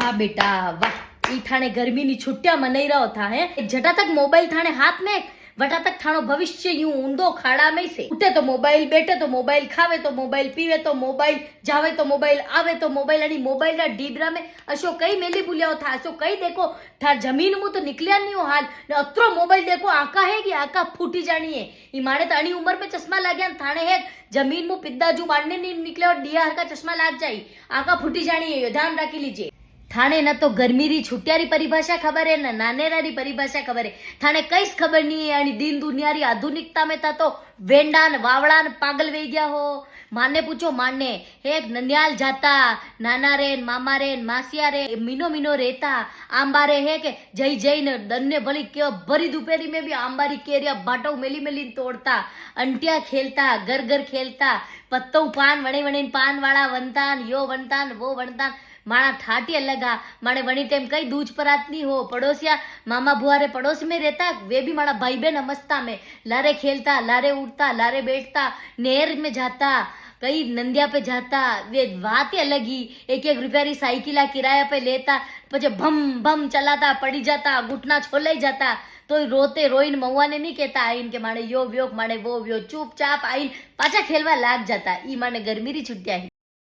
वाह बेटा वाह। ई थाने गर्मी नी छुट्टियां मनाई रहो था है। जटा तक मोबाइल थाने हाथ में वटा तक थानो भविष्य यूं ऊंधो खाड़ा में से। उठे तो मोबाइल, बैठे तो मोबाइल, खावे तो मोबाइल, पीवे तो मोबाइल, जावे तो मोबाइल, आवे तो मोबाइल। आणि मोबाइल ना डीबरा में अशो कई मेली बुलियाओ था, अशो कई देखो था जमीन मु तो निकलिया नहीं हो हाल ने अत्रो मोबाइल देखो आका है कि आका फूटी जानी है। ई मारे तो अणी उम्र में चश्मा लाग्या थाने है जमीन मु पिद्दा जू मारने नहीं निकले और दिया हर का चश्मा लाग जाई, आका फूटी जानी है, ध्यान राखी लीजिए। थाने न तो गर्मी री छुट्टिया री परिभाषा खबर है न नानेरा री परिभाषा खबर है। थाने कई खबर नहीं है। आणि दिन दुनिया री आधुनिकता में था तो वेंडान वावड़ान पागल वे गया हो। माने पूछो माने एक ननियाल जाता नाना रे मामा रे मासिया रे मीनो मीनो रहता आंबा रे है के जई जई ने दन्ने भली के भरी दोपहरी में भी आंबारी केरिया बाटो मेली मेली तोड़ता, अंटिया खेलता, घर घर खेलता, पत्तों पान वणे वणे पान वाला वनतान यो वनतान वो वनतान। माणा ठाटिया लगा माने वणी टेम कई दूज परात नहीं हो। पड़ोसिया मामा बुआ रे पड़ोस में रहता, वे भी माड़ा भाई बहन मस्ता में लारे खेलता, लारे उठता, लारे बैठता, नहर में जाता, कई नंदिया पे जाता। वे बात ही अलग ही। एक एक रुपया री साइकिला किराया पे लेता, पछे भम भम चलाता, पड़ी जाता, घुटना छोलाई जाता। तो रोते रोइन महुआ ने नहीं कहता आइन के माने यो व्यो माने वो व्यो, चुपचाप आइन पाछा खेलवा लाग जाता। ई माने गर्मी री छुट्टिया ही।